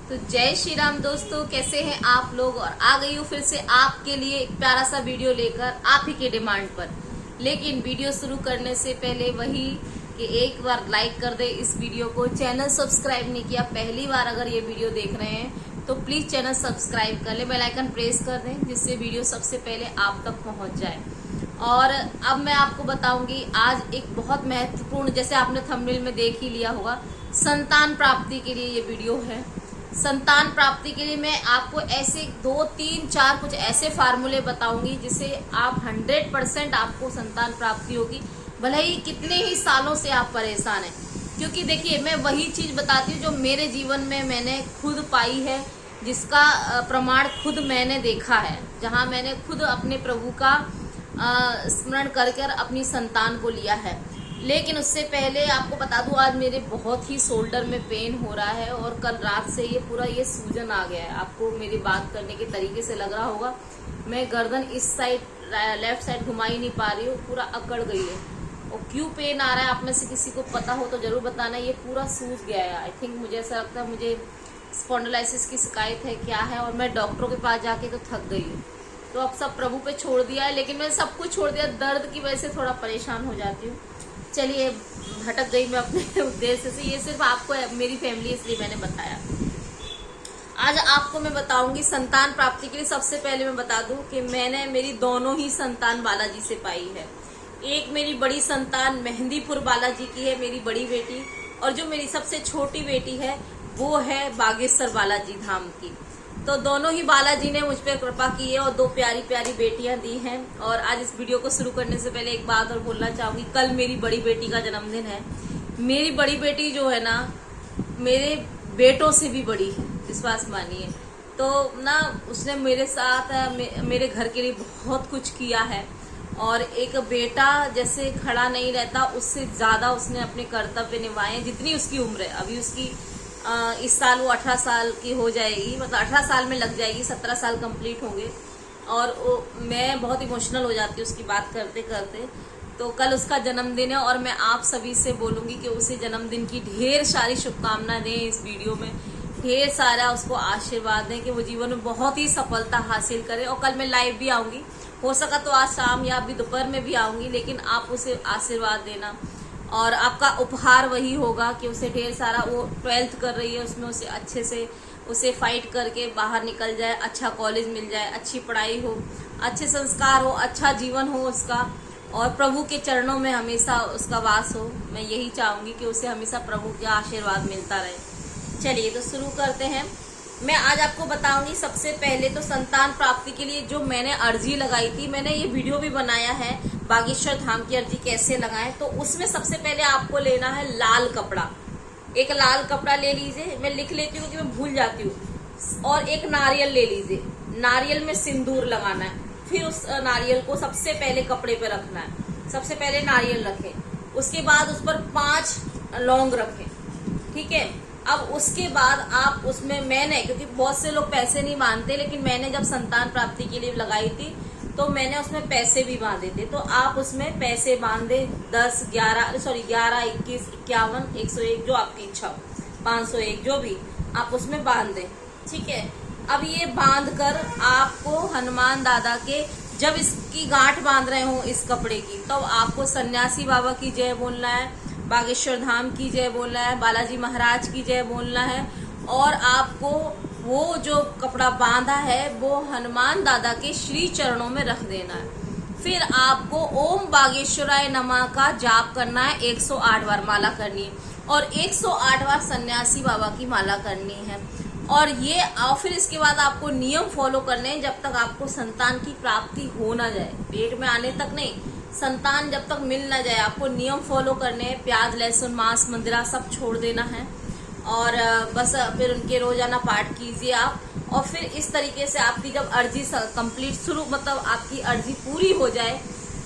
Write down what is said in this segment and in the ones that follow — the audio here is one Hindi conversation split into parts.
तो जय श्री राम दोस्तों, कैसे हैं आप लोग। और आ गई हूँ फिर से आपके लिए एक प्यारा सा वीडियो लेकर आप ही के डिमांड पर। लेकिन वीडियो शुरू करने से पहले वही कि एक बार लाइक कर दे इस वीडियो को। चैनल सब्सक्राइब नहीं किया, पहली बार अगर ये वीडियो देख रहे हैं तो प्लीज चैनल सब्सक्राइब कर ले, बेल आइकन प्रेस कर दें जिससे वीडियो सबसे पहले आप तक पहुंच जाए। और अब मैं आपको बताऊंगी आज एक बहुत महत्वपूर्ण, जैसे आपने थंबनेल में देख ही लिया होगा, संतान प्राप्ति के लिए ये वीडियो है। संतान प्राप्ति के लिए मैं आपको ऐसे 2, 3, 4 कुछ ऐसे फार्मूले बताऊंगी जिससे आप 100% आपको संतान प्राप्ति होगी, भले ही कितने ही सालों से आप परेशान हैं। क्योंकि देखिए, मैं वही चीज बताती हूँ जो मेरे जीवन में मैंने खुद पाई है, जिसका प्रमाण खुद मैंने देखा है, जहाँ मैंने खुद अपने प्रभु का स्मरण कर अपनी संतान को लिया है। लेकिन उससे पहले आपको बता दूं, आज मेरे बहुत ही शोल्डर में पेन हो रहा है और कल रात से ये पूरा सूजन आ गया है। आपको मेरी बात करने के तरीके से लग रहा होगा मैं गर्दन इस साइड लेफ्ट साइड घुमा ही नहीं पा रही हूँ, पूरा अकड़ गई है। और क्यों पेन आ रहा है आप में से किसी को पता हो तो जरूर बताना। ये पूरा सूज गया है। आई थिंक मुझे ऐसा लगता है मुझे स्पॉन्डिलाइटिस की शिकायत है, क्या है। और मैं डॉक्टरों के पास जाके तो थक गई हूँ, तो अब सब प्रभु पे छोड़ दिया है। लेकिन मैंने सब कुछ छोड़ दिया, दर्द की वजह से थोड़ा परेशान हो जाती हूँ। चलिए, भटक गई मैं अपने उद्देश्य से। ये सिर्फ आपको मेरी फैमिली इसलिए मैंने बताया। आज आपको मैं बताऊंगी संतान प्राप्ति के लिए। सबसे पहले मैं बता दूं कि मैंने मेरी दोनों ही संतान बालाजी से पाई है। एक मेरी बड़ी संतान मेहंदीपुर बालाजी की है, मेरी बड़ी बेटी, और जो मेरी सबसे छोटी बेटी है वो है बागेश्वर बालाजी धाम की। तो दोनों ही बालाजी ने मुझ पर कृपा की है और 2 प्यारी प्यारी बेटियां दी हैं। और आज इस वीडियो को शुरू करने से पहले एक बात और बोलना चाहूंगी, कल मेरी बड़ी बेटी का जन्मदिन है। मेरी बड़ी बेटी जो है ना, मेरे बेटों से भी बड़ी है, विश्वास मानिए। तो ना उसने मेरे साथ मेरे घर के लिए बहुत कुछ किया है। और एक बेटा जैसे खड़ा नहीं रहता, उससे ज्यादा उसने अपने कर्तव्य निभाए। जितनी उसकी उम्र है, अभी उसकी इस साल वो 18 साल की हो जाएगी, मतलब 18 साल में लग जाएगी, 17 साल कंप्लीट होंगे। और मैं बहुत इमोशनल हो जाती हूँ उसकी बात करते करते। तो कल उसका जन्मदिन है और मैं आप सभी से बोलूँगी कि उसे जन्मदिन की ढेर सारी शुभकामनाएं दें। इस वीडियो में ढेर सारा उसको आशीर्वाद दें कि वो जीवन में बहुत ही सफलता हासिल करे। और कल मैं लाइव भी आऊँगी, हो सका तो आज शाम या अभी दोपहर में भी आऊँगी, लेकिन आप उसे आशीर्वाद देना। और आपका उपहार वही होगा कि उसे ढेर सारा, वो 12th कर रही है, उसमें उसे अच्छे से उसे फाइट करके बाहर निकल जाए, अच्छा कॉलेज मिल जाए, अच्छी पढ़ाई हो, अच्छे संस्कार हो, अच्छा जीवन हो उसका, और प्रभु के चरणों में हमेशा उसका वास हो। मैं यही चाहूंगी कि उसे हमेशा प्रभु का आशीर्वाद मिलता रहे। चलिए तो शुरू करते हैं। मैं आज आपको बताऊंगी सबसे पहले तो संतान प्राप्ति के लिए जो मैंने अर्जी लगाई थी, मैंने ये वीडियो भी बनाया है, बागेश्वर धाम की अर्जी कैसे लगाएं। तो उसमें सबसे पहले आपको लेना है लाल कपड़ा। एक लाल कपड़ा ले लीजिए, मैं लिख लेती हूँ क्योंकि मैं भूल जाती हूँ। और एक नारियल ले लीजिए, नारियल में सिंदूर लगाना है। फिर उस नारियल को सबसे पहले कपड़े पे रखना है। सबसे पहले नारियल रखें, उसके बाद उस पर 5 लौंग रखें, ठीक है। अब उसके बाद आप उसमें, मैंने, क्योंकि बहुत से लोग पैसे नहीं मानते, लेकिन मैंने जब संतान प्राप्ति के लिए लगाई थी तो मैंने उसमें पैसे भी बांधे थे। तो आप उसमें पैसे बांधे 10, 11, 21, 51, 101, जो आपकी इच्छा हो, 501, जो भी आप उसमें बांध दें, ठीक है। अब ये बांध कर आपको हनुमान दादा के, जब इसकी गांठ बांध रहे हो इस कपड़े की, तो आपको सन्यासी बाबा की जय बोलना है, बागेश्वर धाम की जय बोलना है, बालाजी महाराज की जय बोलना है। और आपको वो जो कपड़ा बांधा है वो हनुमान दादा के श्री चरणों में रख देना है। फिर आपको ओम बागेश्वराय नमः का जाप करना है, 108 बार माला करनी है, और 108 बार सन्यासी बाबा की माला करनी है। और फिर इसके बाद आपको नियम फॉलो करने हैं जब तक आपको संतान की प्राप्ति हो ना जाए, पेट में आने तक नहीं, संतान जब तक मिल ना जाए, आपको नियम फॉलो करने हैं। प्याज, लहसुन, मांस, मंदिरा सब छोड़ देना है। और बस फिर उनके रोजाना पाठ कीजिए आप। और फिर इस तरीके से आपकी जब अर्जी कंप्लीट शुरू, मतलब आपकी अर्जी पूरी हो जाए,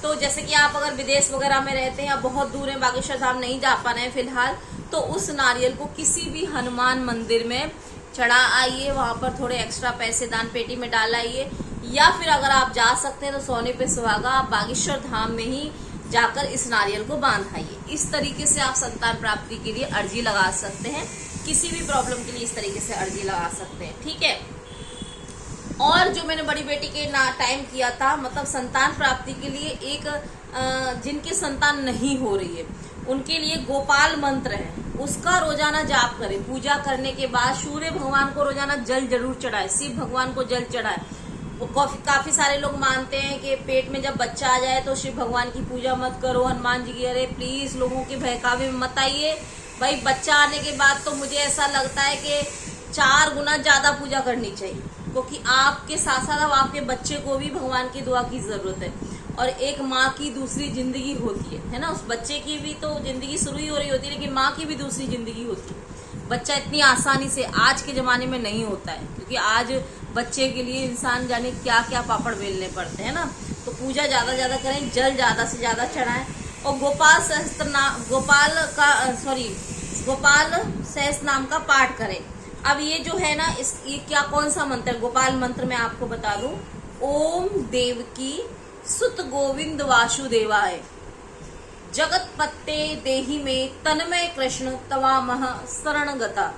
तो जैसे कि आप अगर विदेश वगैरह में रहते हैं या बहुत दूर है, बागेश्वर धाम नहीं जा पा रहे हैं फिलहाल, तो उस नारियल को किसी भी हनुमान मंदिर में चढ़ा आइए, वहां पर थोड़े एक्स्ट्रा पैसे दान पेटी में डाल आइए। या फिर अगर आप जा सकते हैं तो सोने पे सुहागा, आप बागेश्वर धाम में ही जाकर इस नारियल को बांध आइए। इस तरीके से आप संतान प्राप्ति के लिए अर्जी लगा सकते हैं किसी भी प्रॉब्लम के लिए इस तरीके से अर्जी लगा सकते हैं, ठीक है। और जो मैंने बड़ी बेटी के टाइम किया था, मतलब संतान प्राप्ति के लिए एक जिनकी संतान नहीं हो रही है उनके लिए गोपाल मंत्र है, उसका रोजाना जाप करें। पूजा करने के बाद सूर्य भगवान को रोजाना जल जरूर चढ़ाए, शिव भगवान को जल चढ़ाए। काफी सारे लोग मानते हैं कि पेट में जब बच्चा आ जाए तो शिव भगवान की पूजा मत करो, हनुमान जी की। अरे प्लीज लोगों के बहकावे में मत आइए भाई। बच्चा आने के बाद तो मुझे ऐसा लगता है कि 4 गुना ज्यादा पूजा करनी चाहिए, क्योंकि आपके साथ साथ अब आपके बच्चे को भी भगवान की दुआ की जरूरत है। और एक माँ की दूसरी जिंदगी होती है ना, उस बच्चे की भी तो जिंदगी शुरू ही हो रही होती है, लेकिन माँ की भी दूसरी जिंदगी होती है। बच्चा इतनी आसानी से आज के जमाने में नहीं होता है, क्योंकि आज बच्चे के लिए इंसान जाने क्या क्या पापड़ बेलने पड़ते हैं ना। तो पूजा ज्यादा ज्यादा करें, जल ज्यादा से ज्यादा चढ़ाएं। और गोपाल सहस्त्र नाम का पाठ करें। अब ये जो है ना, ये क्या कौन सा मंत्र है? गोपाल मंत्र मैं आपको बता दूं। ओम देवकी सुत गोविंद वासुदेवाय जगत पत्ते देही में तन्मय कृष्ण तवामह शरण गता।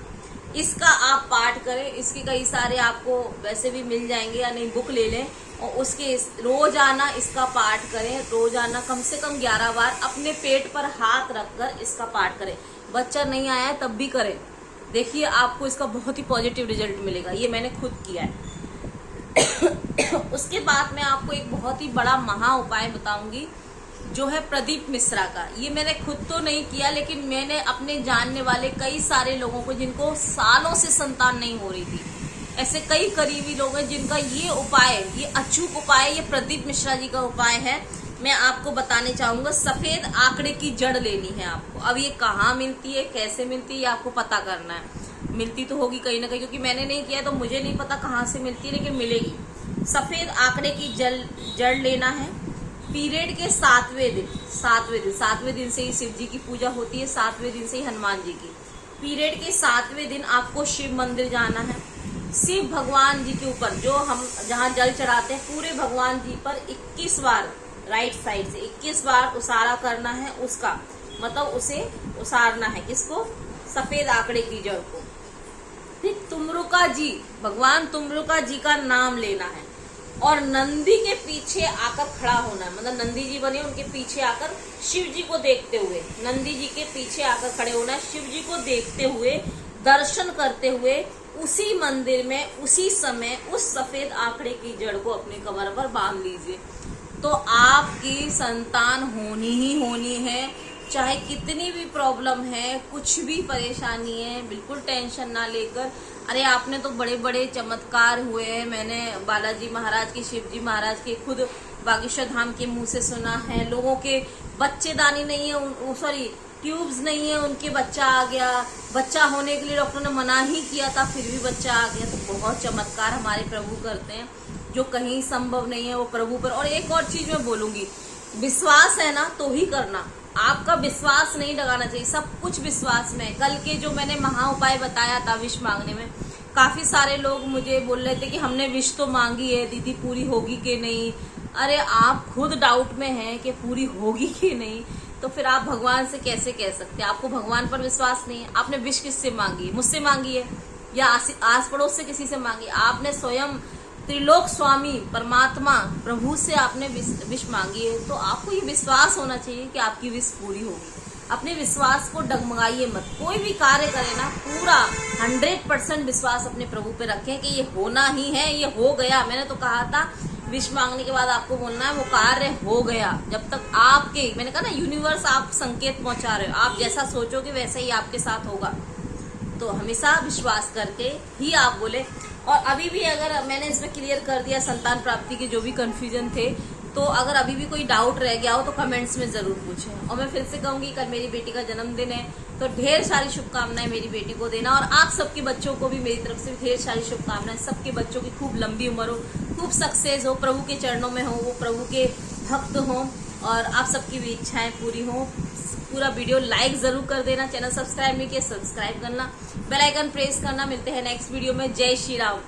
इसका आप पाठ करें। इसके कई सारे आपको वैसे भी मिल जाएंगे, या नहीं बुक ले लें और उसके रोजाना इसका पाठ करें। रोजाना कम से कम 11 बार अपने पेट पर हाथ रखकर इसका पाठ करें। बच्चा नहीं आया है तब भी करें, देखिए आपको इसका बहुत ही पॉजिटिव रिजल्ट मिलेगा। ये मैंने खुद किया है। उसके बाद मैं आपको एक बहुत ही बड़ा महा उपाय बताऊंगी, जो है प्रदीप मिश्रा का। ये मैंने खुद तो नहीं किया, लेकिन मैंने अपने जानने वाले कई सारे लोगों को, जिनको सालों से संतान नहीं हो रही थी, ऐसे कई करीबी लोग हैं जिनका ये उपाय, ये अचूक उपाय, ये प्रदीप मिश्रा जी का उपाय है। मैं आपको बताने चाहूंगा। सफेद आंकड़े की जड़ लेनी है आपको। अब ये कहाँ मिलती है, कैसे मिलती है, ये आपको पता करना है। मिलती तो होगी कहीं ना कहीं, क्योंकि मैंने नहीं किया तो मुझे नहीं पता कहाँ से मिलती है, लेकिन मिलेगी। सफेद आंकड़े की जड़ लेना है। पीरियड के 7वें दिन से ही शिव जी की पूजा होती है, 7वें दिन से ही हनुमान जी की। पीरियड के 7वें दिन आपको शिव मंदिर जाना है। शिव भगवान जी के ऊपर, जो हम जहाँ जल चढ़ाते हैं, पूरे भगवान जी पर 21 बार राइट साइड से 21 बार उसारा करना है। उसका मतलब उसे उसारना है, किसको? सफेद आंकड़े की जड़ को। फिर तुमरुका जी, भगवान तुमरुका जी का नाम लेना है और नंदी के पीछे आकर खड़ा होना है। मतलब नंदी जी बने, उनके पीछे आकर शिव जी को देखते हुए, नंदी जी के पीछे आकर खड़े होना है। शिव जी को देखते हुए, दर्शन करते हुए, उसी मंदिर में उसी समय उस सफेद आंकड़े की जड़ को अपने कमर पर बांध लीजिए। तो आपकी संतान होनी ही होनी है। चाहे कितनी भी प्रॉब्लम है, कुछ भी परेशानी है, बिल्कुल टेंशन ना लेकर। अरे आपने तो बड़े बड़े चमत्कार हुए हैं, मैंने बालाजी महाराज के, शिव जी महाराज के, खुद बागेश्वर धाम के मुंह से सुना है। लोगों के बच्चेदानी नहीं है, सॉरी ट्यूब्स नहीं है, उनके बच्चा आ गया। बच्चा होने के लिए डॉक्टर ने मना ही किया था, फिर भी बच्चा आ गया। तो बहुत चमत्कार हमारे प्रभु करते हैं, जो कहीं संभव नहीं है वो प्रभु पर। और एक और चीज मैं बोलूंगी, विश्वास है ना तो ही करना। आपका विश्वास नहीं डगाना चाहिए, सब कुछ विश्वास में है। कल के जो मैंने महा उपाय बताया था विश मांगने में, काफी सारे लोग मुझे बोल रहे थे कि हमने विश तो मांगी है दीदी, पूरी होगी कि नहीं। अरे आप खुद डाउट में हैं कि पूरी होगी कि नहीं, तो फिर आप भगवान से कैसे कह सकते हैं? आपको भगवान पर विश्वास नहीं है। आपने विश किससे मांगी है? मुझसे मांगी है या आस पड़ोस से किसी से मांगी? आपने स्वयं त्रिलोक स्वामी परमात्मा प्रभु से आपने विश मांगी है, तो आपको ये विश्वास होना चाहिए कि आपकी विश पूरी होगी। अपने विश्वास को डगमगाइए मत। कोई भी कार्य करें ना, पूरा 100% विश्वास अपने प्रभु पे रखें कि ये होना ही है, ये हो गया। मैंने तो कहा था विश मांगने के बाद आपको बोलना है वो कार्य हो गया। जब तक आपके, मैंने कहा ना, यूनिवर्स आप संकेत पहुंचा रहे हो, आप जैसा सोचोगे वैसा ही आपके साथ होगा। तो हमेशा विश्वास करके ही आप बोले। और अभी भी अगर मैंने इसमें क्लियर कर दिया संतान प्राप्ति के जो भी कंफ्यूजन थे, तो अगर अभी भी कोई डाउट रह गया हो तो कमेंट्स में जरूर पूछें। और मैं फिर से कहूंगी, कल मेरी बेटी का जन्मदिन है, तो ढेर सारी शुभकामनाएं मेरी बेटी को देना। और आप सबके बच्चों को भी मेरी तरफ से ढेर सारी शुभकामनाएं। सबके बच्चों की खूब लंबी उम्र हो, खूब सक्सेस हो, प्रभु के चरणों में हो, वो प्रभु के भक्त हो, और आप सबकी भी इच्छाएं पूरी हो। पूरा वीडियो लाइक जरूर कर देना, चैनल सब्सक्राइब नहीं किया सब्सक्राइब करना, बेल आइकन प्रेस करना। मिलते हैं नेक्स्ट वीडियो में। जय श्री राम।